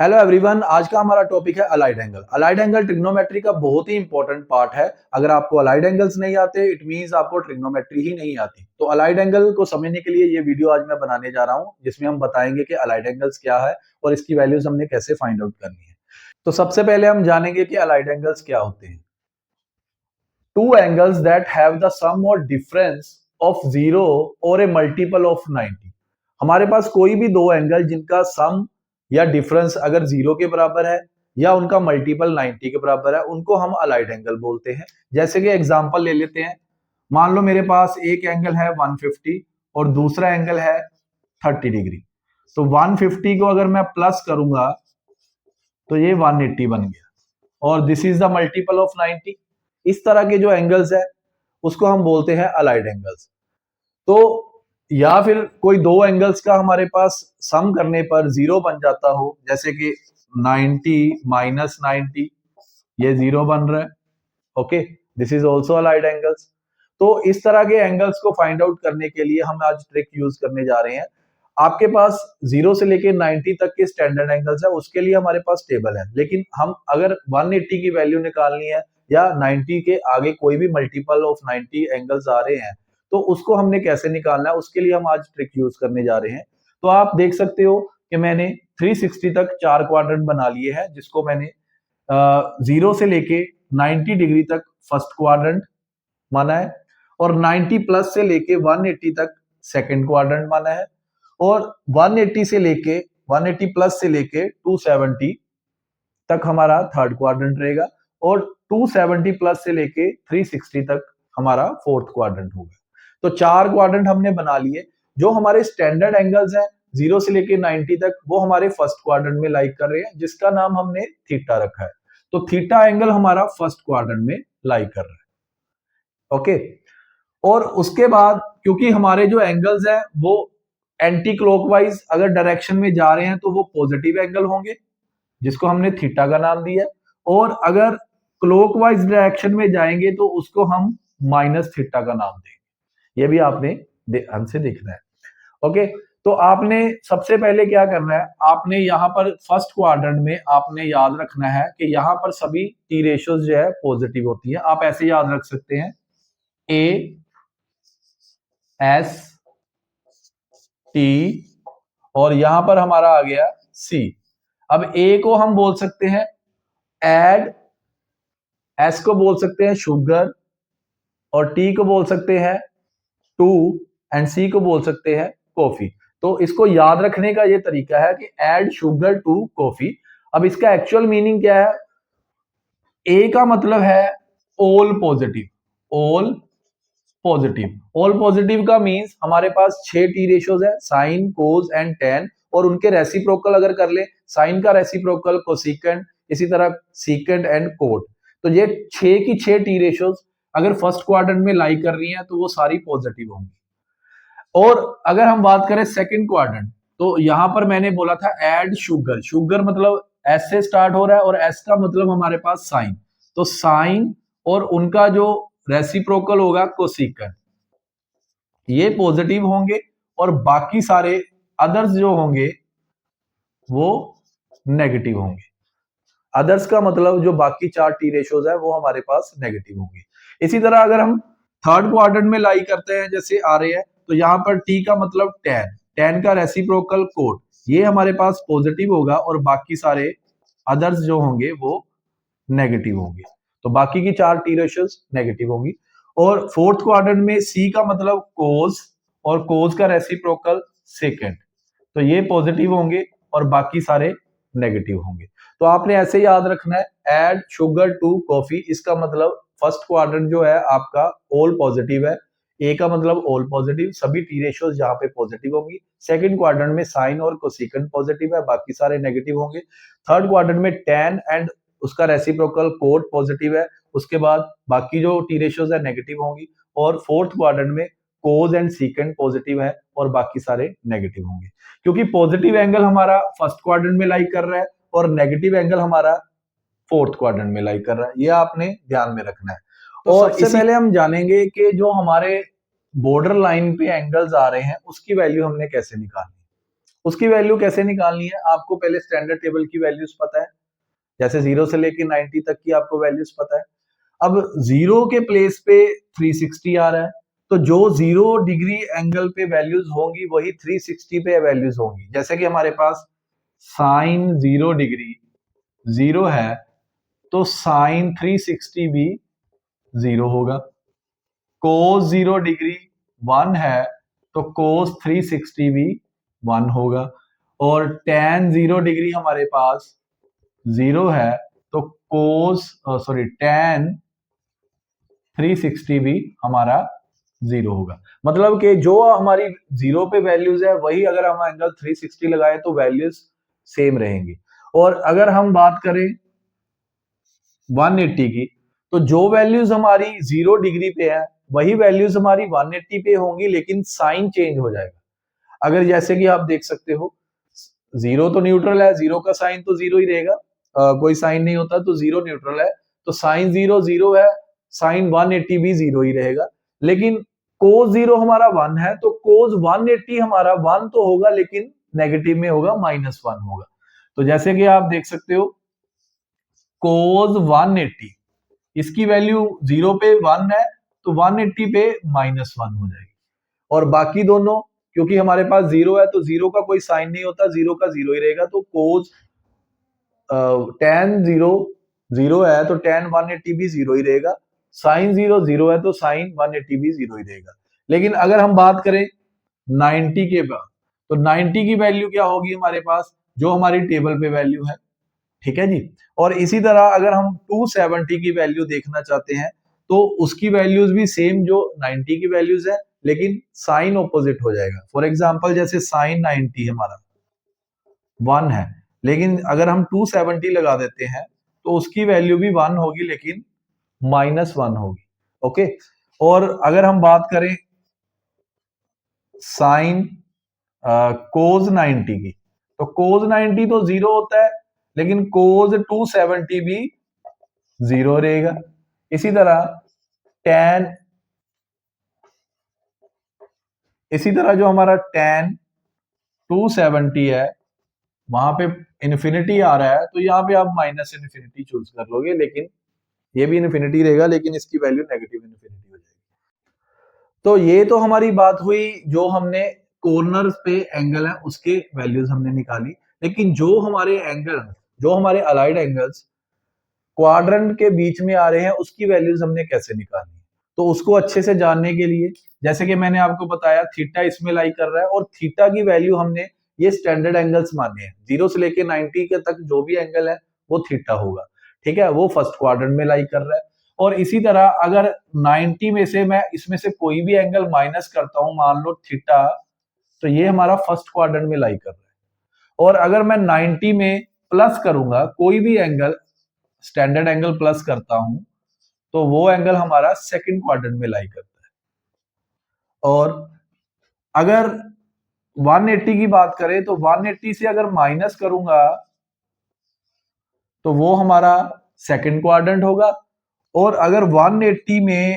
Hello everyone, आज का हमारा टॉपिक है allied angle. Allied angle trigonometry का बहुत ही इंपॉर्टेंट पार्ट है। अगर आपको अलाइड एंगल्स नहीं आते, इट मींस आपको ट्रिग्नोमेट्री ही नहीं आती। तो अलाइड एंगल को समझने के लिए ये वीडियो आज मैं बनाने जा रहा हूं, जिसमें हम बताएंगे कि अलाइड एंगल्स क्या है और इसकी वैल्यूज हमने कैसे फाइंड आउट करनी है। तो सबसे पहले हम जानेंगे कि अलाइड एंगल्स क्या होते हैं। Two angles that have the sum और डिफरेंस ऑफ 0 और ए मल्टीपल ऑफ 90। हमारे पास कोई भी दो एंगल जिनका सम या डिफरेंस अगर 0 के बराबर है या उनका मल्टीपल 90 के बराबर है, उनको हम अलाइड एंगल बोलते हैं। जैसे कि एग्जांपल ले लेते हैं। मान लो मेरे पास एक एंगल है 150 और दूसरा एंगल है 30 डिग्री। तो 150 को अगर मैं प्लस करूंगा तो ये 180 बन गया और this is the multiple of 90। इस तरह के जो एंगल्स है उसको हम बोलते हैं अलाइड एंगल्स। तो या फिर कोई दो एंगल्स का हमारे पास सम करने पर 0 बन जाता हो, जैसे कि 90 माइनस 90, ये 0 बन रहा है। Okay, this is also allied angles. तो इस तरह के एंगल्स को फाइंड आउट करने के लिए हम आज ट्रिक यूज करने जा रहे हैं। आपके पास 0 से लेके 90 तक के स्टैंडर्ड एंगल्स है, उसके लिए हमारे पास टेबल है। लेकिन हम अगर 180 की वैल्यू निकालनी है या 90 के आगे कोई भी मल्टीपल ऑफ 90 एंगल्स आ रहे हैं, तो उसको हमने कैसे निकालना है, उसके लिए हम आज ट्रिक यूज करने जा रहे हैं। तो आप देख सकते हो कि मैंने 360 तक 4 क्वाड्रेंट बना लिए हैं, जिसको मैंने 0 से लेके 90 डिग्री तक फर्स्ट क्वाड्रेंट माना है और 90 प्लस से लेके 180 तक सेकंड क्वाड्रेंट माना है और 180 से लेके 180 प्लस से लेके 270 तक हमारा थर्ड क्वाड्रेंट रहेगा और 270 प्लस से लेके 360 तक हमारा फोर्थ क्वाड्रेंट होगा। तो चार क्वाड्रेंट हमने बना लिए। जो हमारे स्टैंडर्ड एंगल्स हैं 0 से लेके 90 तक, वो हमारे फर्स्ट क्वाड्रेंट में लाइक कर रहे हैं, जिसका नाम हमने थीटा रखा है। तो थीटा एंगल हमारा फर्स्ट क्वाड्रेंट में लाइक कर रहा है। ओके, और उसके बाद क्योंकि हमारे जो एंगल्स हैं वो एंटी क्लॉकवाइज अगर डायरेक्शन में जा रहे हैं तो वो पॉजिटिव एंगल होंगे, जिसको हमने थीटा का नाम दिया। और अगर क्लॉकवाइज डायरेक्शन में जाएंगे तो उसको हम माइनस थीटा का नाम देंगे। ये भी आपने ध्यान से देखना है। ओके, तो आपने सबसे पहले क्या करना है, आपने यहाँ पर फर्स्ट क्वाड्रेंट में आपने याद रखना है कि यहाँ पर सभी टी रेशियोज जो है पॉजिटिव होती है। आप ऐसे याद रख सकते हैं, ए एस टी और यहां पर हमारा आ गया सी। अब ए को हम बोल सकते हैं एड, एस को बोल सकते हैं शुगर और टी को बोल सकते हैं टू एंड सी को बोल सकते हैं कॉफी। तो इसको याद रखने का ये तरीका है कि एड शुगर टू कॉफी। अब इसका एक्चुअल मीनिंग क्या है? ए का मतलब है all positive. All positive, all positive का मींस हमारे पास 6 टी रेशियोज है, साइन कोस एंड टेन, और उनके रेसिप्रोकल अगर कर ले, साइन का रेसिप्रोकल कोसिकेंट, इसी तरह सीकेंट एंड कोट। तो ये 6 की 6 टी रेशियोज अगर फर्स्ट क्वाड्रेंट में लाई कर रही हैं तो वो सारी पॉजिटिव होंगी। और अगर हम बात करें सेकंड क्वाड्रेंट, तो यहां पर मैंने बोला था एड शुगर। शुगर मतलब एस से स्टार्ट हो रहा है और एस का मतलब हमारे पास साइन। तो साइन और उनका जो रेसिप्रोकल होगा कोसिकेंट, ये पॉजिटिव होंगे और बाकी सारे अदर्स जो होंगे वो नेगेटिव होंगे। अदर्स का मतलब जो बाकी 4 टी रेशियोज है वो हमारे पास नेगेटिव होंगे। इसी तरह अगर हम थर्ड क्वाड्रेंट में लाई करते हैं, जैसे आ रहे हैं, तो यहां पर टी का मतलब टेन, टेन का रेसिप्रोकल कोट, ये हमारे पास पॉजिटिव होगा और बाकी सारे अदर्स जो होंगे वो नेगेटिव होंगे। तो बाकी की 4 टी रेशियोज नेगेटिव होंगी। और फोर्थ क्वाड्रेंट में सी का मतलब कोस और कोस का रेसिप्रोकल सेकेंड, तो ये पॉजिटिव होंगे और बाकी सारे नेगेटिव होंगे। तो आपने ऐसे याद रखना है, एड शुगर टू कॉफी, इसका मतलब फर्स्ट क्वाड्रेंट जो है आपका ऑल पॉजिटिव है। ए का मतलब ऑल पॉजिटिव, सभी टी रेशियोज यहाँ पे पॉजिटिव होंगी। सेकंड क्वाड्रेंट में साइन और कोसिकेंट पॉजिटिव है, बाकी सारे नेगेटिव होंगे। थर्ड क्वाड्रेंट में टेन एंड उसका रेसिप्रोकल कोट पॉजिटिव है, उसके बाद बाकी जो टी रेशियोज है नेगेटिव होंगी। और फोर्थ क्वाड्रेंट में कोस एंड सीकेंट पॉजिटिव है और बाकी सारे नेगेटिव होंगे। क्योंकि पॉजिटिव एंगल हमारा फर्स्ट क्वाड्रेंट में लाई कर रहा है और नेगेटिव एंगल हमारा फोर्थ क्वाड्रेंट में लाई कर रहा है, ये आपने ध्यान में रखना है। तो और सबसे पहले हम जानेंगे कि जो हमारे बॉर्डर लाइन पे एंगल्स आ रहे हैं उसकी वैल्यू हमने कैसे निकालनी है। उसकी वैल्यू कैसे निकालनी है, आपको पहले स्टैंडर्ड टेबल की वैल्यूज पता है, जैसे 0 से लेके 90 तक की आपको वैल्यूज पता है। अब 0 के प्लेस पे 360 आ रहा है, तो जो 0 डिग्री एंगल पे वैल्यूज होंगी वही 360 पे वैल्यूज होंगी। जैसे कि हमारे पास साइन 0 डिग्री 0 है, तो साइन 360 भी 0 होगा। कोस 0 डिग्री 1 है, तो कोस 360 भी 1 होगा। और tan 0 डिग्री हमारे पास 0 है, तो कोस tan 360 भी हमारा 0 होगा। मतलब कि जो हमारी 0 पे वैल्यूज है वही अगर हम एंगल 360 लगाए तो वैल्यूज सेम रहेंगी। और अगर हम बात करें 180 की, तो जो वैल्यूज हमारी 0 डिग्री पे है वही वैल्यूज हमारी 180 पे होंगी, लेकिन साइन चेंज हो जाएगा। अगर जैसे कि आप देख सकते हो, 0 तो न्यूट्रल है, 0 का साइन तो 0 ही रहेगा, कोई साइन नहीं होता तो 0 न्यूट्रल है, तो साइन 0 0 है, साइन 180 भी 0 ही रहेगा। लेकिन कोस 0 हमारा 1 है, तो कोस 180 हमारा 1 तो होगा लेकिन नेगेटिव में होगा, -1 होगा। तो जैसे कि आप देख सकते हो कोस 180, इसकी वैल्यू 0 पे 1 है, तो 180 पे -1 हो जाएगी। और बाकी दोनों, क्योंकि हमारे पास 0 है तो 0 का कोई साइन नहीं होता, 0 का 0 ही रहेगा, तो कोस tan 0 0 है तो tan 180 भी 0 ही रहेगा, साइन 0 0 है तो साइन 180 भी 0 ही रहेगा। लेकिन अगर हम बात करें 90 के बाद, तो 90 की वैल्यू क्या होगी हमारे पास, जो हमारी टेबल पे वैल्यू है, ठीक है जी। और इसी तरह अगर हम 270 की वैल्यू देखना चाहते हैं, तो उसकी वैल्यूज भी सेम जो 90 की वैल्यूज है, लेकिन साइन ऑपोजिट हो जाएगा। फॉर एग्जांपल जैसे साइन 90 हमारा 1 है, लेकिन अगर हम 270 लगा देते हैं तो उसकी वैल्यू भी 1 होगी लेकिन -1 होगी। ओके। और अगर हम बात करें साइन कोस 90 की, तो कोस 90 तो 0 होता है, लेकिन कोस 270 भी 0 रहेगा। इसी तरह tan, इसी तरह जो हमारा tan 270 है, वहां पे इन्फिनिटी आ रहा है, तो यहाँ पे आप माइनस इन्फिनिटी चूज कर लोगे, लेकिन ये भी इन्फिनिटी रहेगा लेकिन इसकी वैल्यू नेगेटिव इन्फिनिटी हो जाएगी। तो ये तो हमारी बात हुई जो हमने कॉर्नर्स पे एंगल है उसके वैल्यूज हमने निकाली। लेकिन जो हमारे अलाइड एंगल्स क्वाड्रेंट के बीच में आ रहे हैं उसकी वैल्यूज हमने कैसे निकालनी है, तो उसको अच्छे से जानने के लिए, जैसे कि मैंने आपको बताया थीटा इसमें लाई कर रहा है, और थीटा की वैल्यू हमने ये स्टैंडर्ड एंगल्स माने हैं, 0 से लेके 90 के तक जो भी एंगल है वो थीटा होगा, ठीक है, वो फर्स्ट क्वाड्रेंट में लाई कर रहा है। और इसी तरह अगर 90 में से मैं इसमें से कोई भी एंगल माइनस करता हूं, मान लो थीटा, तो ये हमारा फर्स्ट क्वाड्रेंट में लाई कर रहा है। और अगर मैं 90 में प्लस करूंगा, कोई भी एंगल स्टैंडर्ड एंगल प्लस करता हूं, तो वो एंगल हमारा सेकंड क्वाड्रेंट में लाई करता है। और अगर 180 की बात करें, तो 180 से अगर माइनस करूंगा तो वो हमारा सेकंड क्वाड्रेंट होगा। और अगर 180 में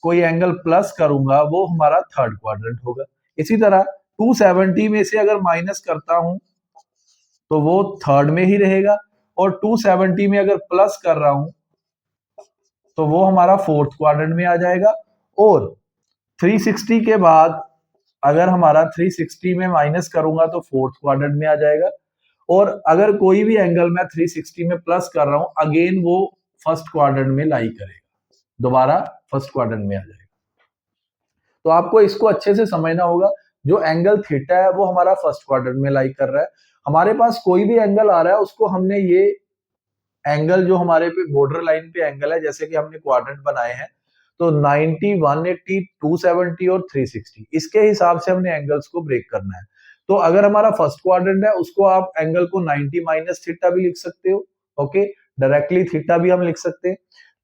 कोई एंगल प्लस करूंगा वो हमारा थर्ड क्वाड्रेंट होगा। इसी तरह 270 में से अगर माइनस करता हूं तो वो थर्ड में ही रहेगा, और 270 में अगर प्लस कर रहा हूं तो वो हमारा फोर्थ क्वाड्रेंट में आ जाएगा। और 360 के बाद अगर हमारा 360 में माइनस करूंगा तो फोर्थ क्वाड्रेंट में आ जाएगा। और अगर कोई भी एंगल मैं 360 में प्लस कर रहा हूं, अगेन वो फर्स्ट क्वाड्रेंट में लाई करेगा, दोबारा फर्स्ट क्वाड्रेंट में आ जाएगा। तो आपको इसको अच्छे से समझना होगा, जो एंगल थीटा है वो हमारा फर्स्ट क्वाड्रेंट में लाई कर रहा है। हमारे पास कोई भी एंगल आ रहा है उसको हमने ये एंगल जो हमारे पे बॉर्डर लाइन पे एंगल है, जैसे कि हमने क्वाड्रेंट बनाए हैं, तो 90, 180, 270 और 360, इसके हिसाब से हमने एंगल्स को ब्रेक करना है। तो अगर हमारा फर्स्ट क्वाड्रेंट है उसको आप एंगल को 90 माइनस थीटा भी लिख सकते हो, ओके, डायरेक्टली थीटा भी हम लिख सकते हैं।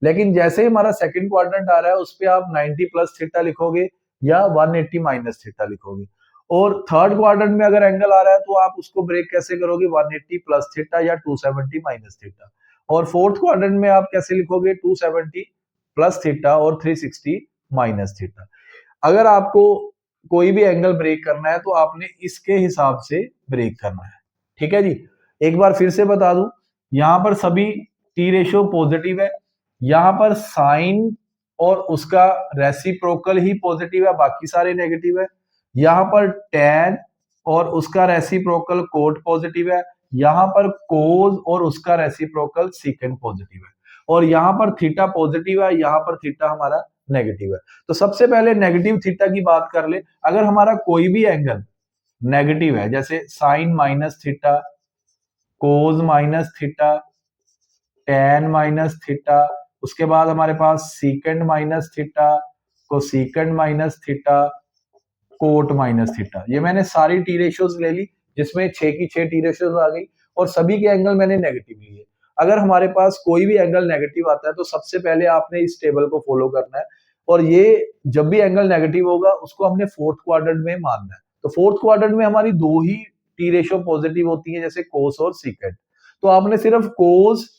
लेकिन जैसे ही हमारा सेकंड क्वाड्रेंट आ रहा है उस पर आप 90 प्लस थीटा लिखोगे या 180 माइनस थीटा लिखोगे। और थर्ड क्वाड्रेंट में अगर एंगल आ रहा है तो आप उसको ब्रेक कैसे करोगे, 180 प्लस थीटा या 270 माइनस थीटा। और फोर्थ क्वाड्रेंट में आप कैसे लिखोगे, 270 प्लस थीटा और 360 माइनस थीटा। अगर आपको कोई भी एंगल ब्रेक करना है तो आपने इसके हिसाब से ब्रेक करना है। ठीक है जी। एक बार फिर से बता दूं, यहां पर सभी टी रेशियो पॉजिटिव है, यहां पर साइन और उसका रेसिप्रोकल ही पॉजिटिव है, बाकी सारे नेगेटिव है। यहां पर tan और उसका रेसिप्रोकल कोट पॉजिटिव है, यहां पर कोस और उसका रेसिप्रोकल सीकेंट पॉजिटिव है, और यहां पर थीटा पॉजिटिव है, यहां पर थीटा हमारा नेगेटिव है। तो सबसे पहले नेगेटिव थीटा की बात कर ले। अगर हमारा कोई भी एंगल नेगेटिव है, जैसे sine minus theta, cos minus theta, tan minus theta, उसके बाद हमारे पास secant minus theta, cosecant minus theta, cot minus theta, ये मैंने सारी टी रेशियोज ले ली, जिसमें 6 की 6 टी रेशियोज आ गई, और सभी के एंगल मैंने नेगेटिव लिए। अगर हमारे पास कोई भी एंगल नेगेटिव आता है तो सबसे पहले आपने इस टेबल को फॉलो करना है, और ये जब भी एंगल नेगेटिव होगा उसको हमने फोर्थ क्वाड्रेंट में मानना है। तो फोर्थ क्वाड्रेंट में हमारी दो ही टी रेशियो पॉजिटिव होती है, जैसे कोस और सीकेंड। तो आपने सिर्फ कोस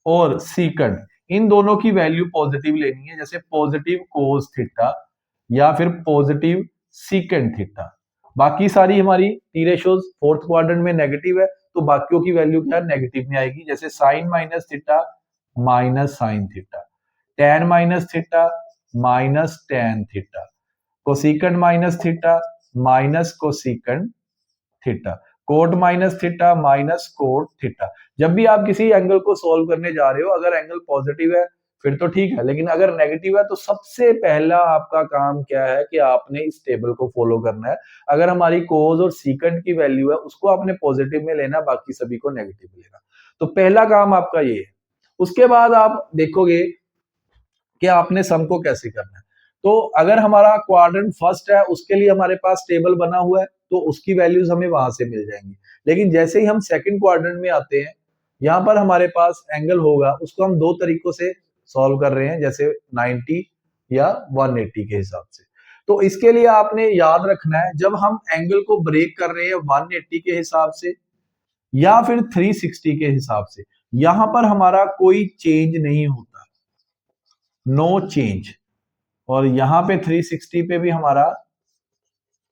और सीकंड इन दोनों की वैल्यू पॉजिटिव लेनी है, जैसे पॉजिटिव कोस थीटा या फिर पॉजिटिव सीकेंड थीटा। बाकी सारी हमारी टी रेशियोज फोर्थ क्वाड्रेंट में नेगेटिव है, तो बाकियों की वैल्यू क्या है, नेगेटिव में आएगी, जैसे sine minus theta minus sine theta, tan minus theta minus tan theta, cosecant minus theta minus cosecant theta, cot minus theta minus cot theta. जब भी आप किसी एंगल को सॉल्व करने जा रहे हो, अगर एंगल पॉजिटिव है फिर तो ठीक है, लेकिन अगर नेगेटिव है तो सबसे पहला आपका काम क्या है कि आपने इस टेबल को फॉलो करना है। अगर हमारी कोस और सीकेंड की वैल्यू है उसको आपने पॉजिटिव में लेना, बाकी सभी को नेगेटिव लेना। तो पहला काम आपका ये है। उसके बाद आप देखोगे कि आपने सम को कैसे करना है। तो अगर हमारा क्वाड्रेंट फर्स्ट है उसके लिए हमारे पास टेबल बना हुआ है, तो उसकी वैल्यूज हमें वहां से मिल जाएंगी। लेकिन जैसे ही हम सेकंड क्वाड्रेंट में आते हैं, यहाँ पर हमारे पास एंगल होगा, उसको हम दो तरीकों से सॉल्व कर रहे हैं, जैसे 90 या 180 के हिसाब से। तो इसके लिए आपने याद रखना है, जब हम एंगल को ब्रेक कर रहे हैं 180 के हिसाब से या फिर 360 के हिसाब से, यहां पर हमारा कोई चेंज नहीं होता, नो चेंज। और यहां पे 360 पे भी हमारा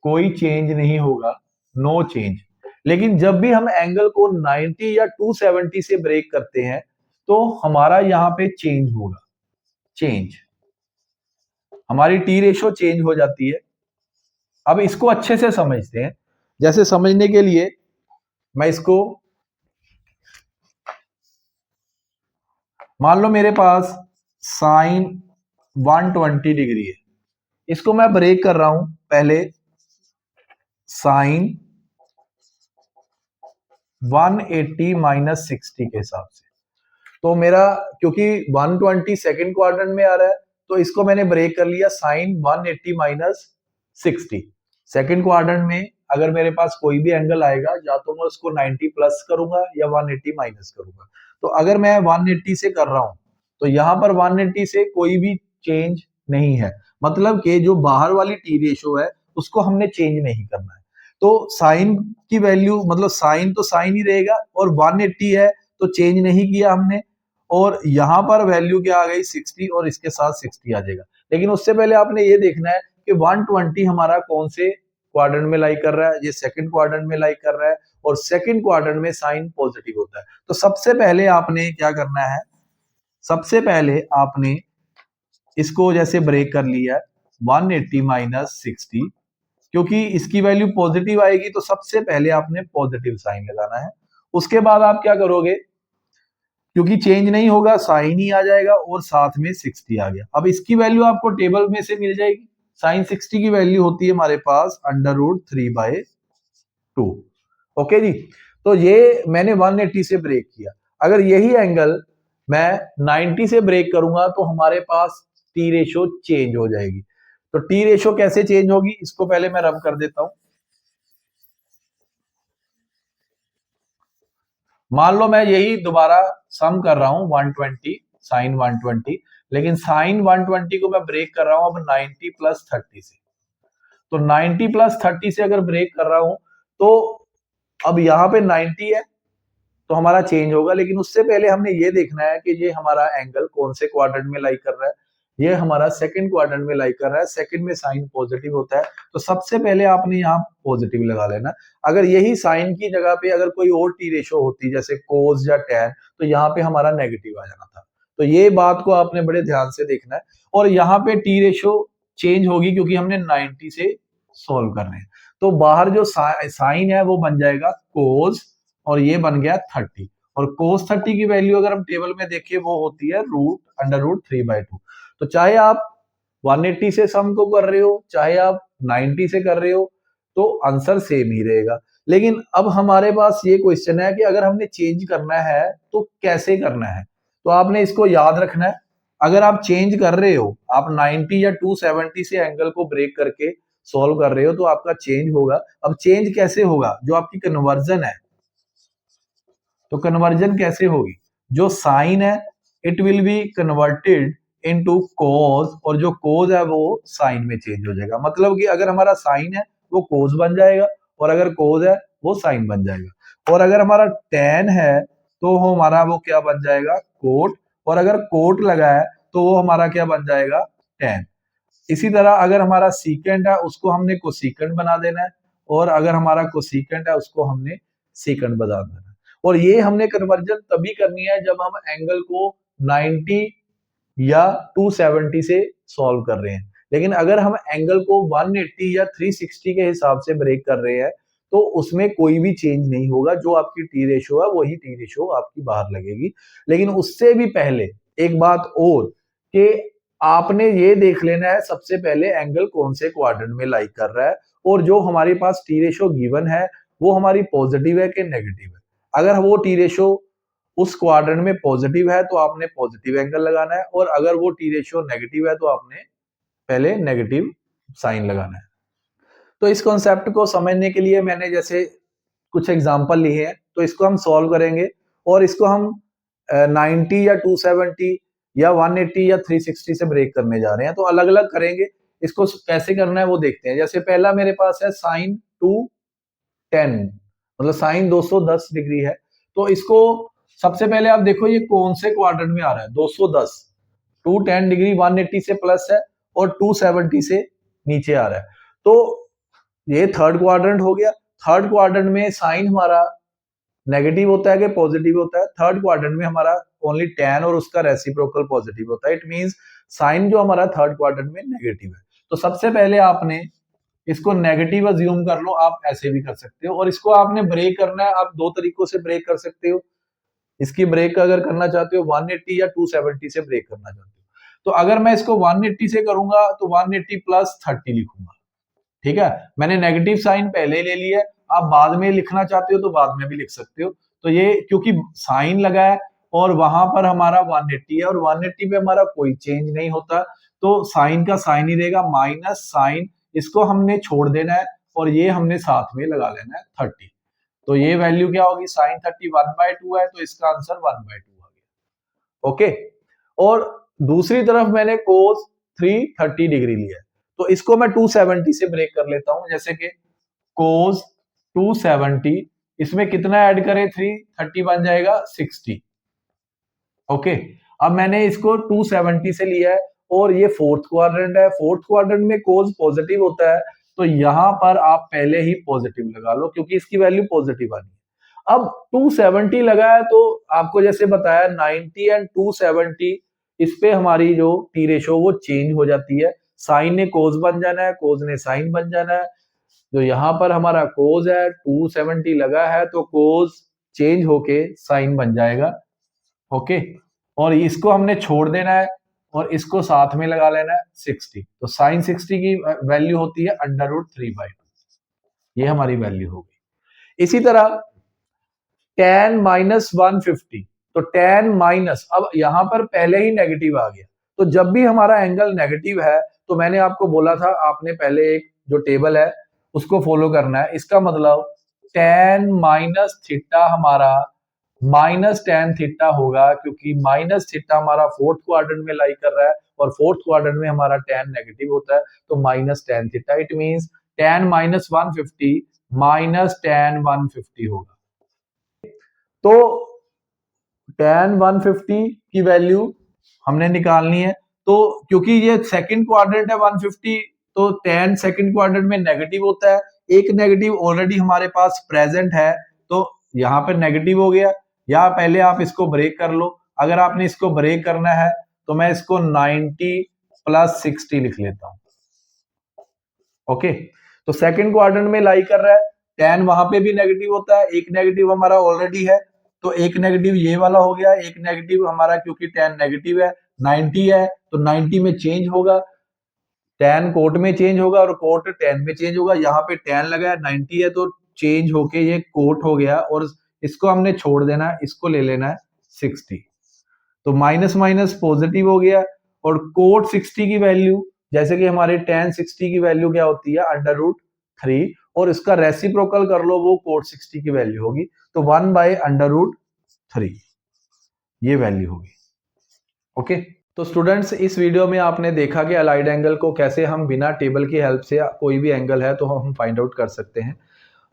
कोई चेंज नहीं होगा, नो चेंज। लेकिन जब भी हम एंगल को 90 या 270 से ब्रेक करते हैं तो हमारा यहां पे चेंज होगा, चेंज, हमारी टी रेशो चेंज हो जाती है। अब इसको अच्छे से समझते हैं। जैसे समझने के लिए मैं इसको, मान लो मेरे पास साइन 120 डिग्री है, इसको मैं ब्रेक कर रहा हूं पहले साइन 180 माइनस 60 के हिसाब से। तो मेरा, क्योंकि 120 सेकंड क्वाड्रेंट में आ रहा है, तो इसको मैंने ब्रेक कर लिया साइन 180 माइनस 60। सेकंड क्वाड्रेंट में अगर मेरे पास कोई भी एंगल आएगा, या तो मैं उसको 90 प्लस करूंगा या 180 माइनस करूंगा। तो अगर मैं 180 से कर रहा हूं तो यहां पर 180 से कोई भी चेंज नहीं है, मतलब कि जो बाहर वाली टी रेशो है उसको हमने चेंज नहीं करना है। तो साइन की वैल्यू, मतलब साइन तो साइन ही रहेगा, और 180 है तो चेंज नहीं किया हमने, और यहां पर वैल्यू क्या आ गई 60, और इसके साथ 60 आ जाएगा। लेकिन उससे पहले आपने ये देखना है कि 120 हमारा कौन से क्वाड्रेंट में लाई कर रहा है, ये सेकंड क्वाड्रेंट में लाई कर रहा है, और सेकंड क्वाड्रेंट में साइन पॉजिटिव होता है। तो सबसे पहले आपने क्या करना है, सबसे पहले आपने इसको जैसे ब्रेक कर लिया 180 माइनस 60, क्योंकि इसकी वैल्यू पॉजिटिव आएगी तो सबसे पहले आपने पॉजिटिव साइन लगाना है। उसके बाद आप क्या करोगे, क्योंकि चेंज नहीं होगा साइन ही आ जाएगा, और साथ में 60 आ गया। अब इसकी वैल्यू आपको टेबल में से मिल जाएगी। साइन 60 की वैल्यू होती है हमारे पास √3/2। ओके जी। तो ये मैंने 180 से ब्रेक किया। अगर यही एंगल मैं 90 से ब्रेक करूंगा तो हमारे पास टी रेशो चेंज हो जाएगी। तो टी रेशो कैसे चेंज होगी, इसको पहले मैं रब कर देता हूं। मान लो मैं यही दोबारा सम कर रहा हूं 120 साइन 120, लेकिन साइन 120 को मैं ब्रेक कर रहा हूं अब 90 प्लस 30 से। तो 90 प्लस 30 से अगर ब्रेक कर रहा हूं तो अब यहां पे 90 है तो हमारा चेंज होगा, लेकिन उससे पहले हमने ये देखना है कि ये हमारा एंगल कौन से क्वाड्रेंट में लाई कर रहा है। ये हमारा सेकंड क्वाड्रेंट में लाई कर रहा है, सेकंड में साइन पॉजिटिव होता है, तो सबसे पहले आपने यहाँ पॉजिटिव लगा लेना। अगर यही साइन की जगह पे अगर कोई और टी रेशो होती जैसे कोस या टैन, तो यहाँ पे हमारा नेगेटिव आ जाना था। तो ये बात को आपने बड़े ध्यान से देखना है। और यहाँ पे टी रेशो चेंज होगी क्योंकि हमने 90 से सोल्व कर रहे हैं, तो बाहर जो साइन है वो बन जाएगा कोस, और ये बन गया 30। और कोस 30 की वैल्यू अगर हम टेबल में देखें वो होती है √3/2। तो चाहे आप 180 से सम को कर रहे हो, चाहे आप 90 से कर रहे हो, तो आंसर सेम ही रहेगा। लेकिन अब हमारे पास ये क्वेश्चन है कि अगर हमने चेंज करना है तो कैसे करना है। तो आपने इसको याद रखना है। अगर आप चेंज कर रहे हो, आप 90 या 270 से एंगल को ब्रेक करके सॉल्व कर रहे हो, तो आपका चेंज होगा। अब चेंज कैसे होगा, जो आपकी कन्वर्जन है, तो कन्वर्जन कैसे होगी, जो साइन है it will be converted into कोस, और जो कोस है वो साइन में चेंज हो जाएगा। मतलब कि अगर हमारा साइन है वो कोस बन जाएगा, और अगर कोस है वो साइन बन जाएगा। और अगर हमारा टेन है तो वो हमारा वो क्या बन जाएगा, कोट, और अगर कोट लगा है तो वो हमारा क्या बन जाएगा, टेन। इसी तरह अगर हमारा सीकेंट है उसको हमने कोसीकेंट बना देना है, और अगर हमारा कोसीकेंट है उसको हमने सीकेंट बना देना है। और ये हमने कन्वर्जन तभी करनी है जब हम एंगल को 90 या 270 से सॉल्व कर रहे हैं। लेकिन अगर हम एंगल को 180 या 360 के हिसाब से ब्रेक कर रहे हैं, तो उसमें कोई भी चेंज नहीं होगा। जो आपकी टी रेशो है वही टी रेशो आपकी बाहर लगेगी। लेकिन उससे भी पहले एक बात और, कि आपने ये देख लेना है सबसे पहले एंगल कौन से क्वाड्रेंट में लाई कर रहा है, और जो हमारे पास टी रेशो गिवन है वो हमारी पॉजिटिव है कि नेगेटिव है। अगर वो टी रेशो उस क्वाड्रेंट में पॉजिटिव है तो आपने पॉजिटिव एंगल लगाना है, और अगर वो टी रेशियो नेगेटिव है तो आपने पहले नेगेटिव साइन लगाना है। तो इस कॉन्सेप्ट को समझने के लिए मैंने जैसे कुछ एग्जांपल लिए हैं, तो इसको हम सॉल्व करेंगे, और इसको हम 90 या 270 या 180 या 360 से ब्रेक करने जा रहे हैं। तो अलग अलग करेंगे, इसको कैसे करना है वो देखते हैं। जैसे पहला मेरे पास है साइन 210, मतलब साइन 210 डिग्री है। तो इसको सबसे पहले आप देखो ये कौन से क्वाड्रेंट में आ रहा है, 210, 210 डिग्री 180 से प्लस है, और 270 से नीचे आ रहा है। तो ये थर्ड क्वाड्रेंट हो गया। थर्ड क्वाड्रेंट में साइन हमारा नेगेटिव होता है कि पॉजिटिव होता है, थर्ड क्वाड्रेंट में हमारा ओनली tan और उसका रेसिप्रोकल पॉजिटिव होता है। इट मींस साइन जो हमारा थर्ड क्वाड्रेंट में नेगेटिव है। तो सबसे पहले आपने इसको नेगेटिव अज्यूम कर लो, आप ऐसे भी कर सकते हो। और इसको आपने ब्रेक करना है, आप दो तरीकों से ब्रेक कर सकते हो। इसकी ब्रेक अगर करना चाहते हो 180 या 270 से ब्रेक करना चाहते हो, तो अगर मैं इसको 180 से करूंगा तो 180 प्लस 30 लिखूंगा। ठीक है, मैंने नेगेटिव साइन पहले ले लिया है, आप बाद में लिखना चाहते हो तो बाद में भी लिख सकते हो। तो ये क्योंकि साइन लगा है और वहां पर हमारा 180 है, और 180 पे हमारा कोई चेंज नहीं होता, तो साइन का साइन ही रहेगा, माइनस साइन, इसको हमने छोड़ देना है, और ये हमने साथ में लगा लेना है 30। तो ये वैल्यू क्या होगी, साइन 30 1/2 है, तो इसका आंसर 1/2 आ गया। ओके, और दूसरी तरफ मैंने कोस 330 डिग्री लिया है, तो इसको मैं 270 से ब्रेक कर लेता हूं। जैसे कि कोस 270, इसमें कितना ऐड करें, 330 बन जाएगा 60। ओके, अब मैंने इसको 270 से लिया है, और ये फोर्थ क्वाड्रेंट है, फोर्थ क्वाड्रेंट में कोस पॉजिटिव होता है, तो यहां पर आप पहले ही पॉजिटिव लगा लो क्योंकि इसकी वैल्यू पॉजिटिव आनी है। अब 270 लगा है, तो आपको जैसे बताया 90 एंड 270, इस पे हमारी जो टी रेशो वो चेंज हो जाती है। साइन ने कोस बन जाना है, कोस ने साइन बन जाना है। जो यहाँ पर हमारा कोस है 270 लगा है, तो कोस चेंज होके साइन बन जाएगा। ओके, और इसको हमने छोड़ देना है, और इसको साथ में लगा लेना है 60। तो साइन 60 की वैल्यू होती है √3/2, ये हमारी वैल्यू होगी। इसी तरह tan -150, तो tan माइनस, अब यहां पर पहले ही नेगेटिव आ गया, तो जब भी हमारा एंगल नेगेटिव है, तो मैंने आपको बोला था आपने पहले एक जो टेबल है उसको फॉलो करना है। इसका मतलब tan माइनस थीटा हमारा माइनस tan थीटा होगा, क्योंकि माइनस थीटा हमारा फोर्थ क्वाड्रेंट में लाई कर रहा है, और फोर्थ क्वाड्रेंट में हमारा tan नेगेटिव होता है, तो minus tan theta. It means tan -150 minus tan 150 होगा। तो tan 150 की वैल्यू हमने निकालनी है, तो क्योंकि ये सेकंड क्वाड्रेंट है 150, तो tan सेकंड क्वाड्रेंट में नेगेटिव होता है, एक नेगेटिव ऑलरेडी हमारे पास प्रेजेंट है, तो यहाँ पर नेगेटिव हो गया। या पहले आप इसको ब्रेक कर लो, अगर आपने इसको ब्रेक करना है तो मैं इसको 90 + 60 लिख लेता हूं। ओके, तो सेकंड क्वाड्रेंट में लाई कर रहा है, tan वहां पे भी नेगेटिव होता है, एक नेगेटिव हमारा ऑलरेडी है, तो एक नेगेटिव ये वाला हो गया, एक नेगेटिव हमारा क्योंकि tan नेगेटिव है 90 है, तो 90 में चेंज होगा, tan कोट में चेंज होगा और कोट tan में चेंज होगा। यहाँ पे tan लगा है, 90 है तो चेंज होके ये कोट हो गया, और इसको हमने छोड़ देना है, इसको ले लेना है 60, तो माइनस माइनस पॉजिटिव हो गया। और कोट 60 की वैल्यू, जैसे कि हमारे tan 60 की वैल्यू क्या होती है √3, और इसका रेसिप्रोकल कर लो, वो कोट 60 की वैल्यू होगी, तो 1/√3 ये वैल्यू होगी। ओके, तो स्टूडेंट्स इस वीडियो में आपने देखा कि अलाइड एंगल को कैसे हम बिना टेबल की हेल्प से, कोई भी एंगल है तो हम फाइंड आउट कर सकते हैं।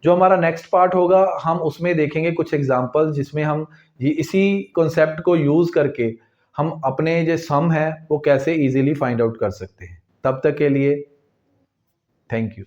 जो हमारा नेक्स्ट पार्ट होगा, हम उसमें देखेंगे कुछ एग्जांपल जिसमें हम इसी कॉन्सेप्ट को यूज करके हम अपने जो सम है वो कैसे इजीली फाइंड आउट कर सकते हैं। तब तक के लिए थैंक यू।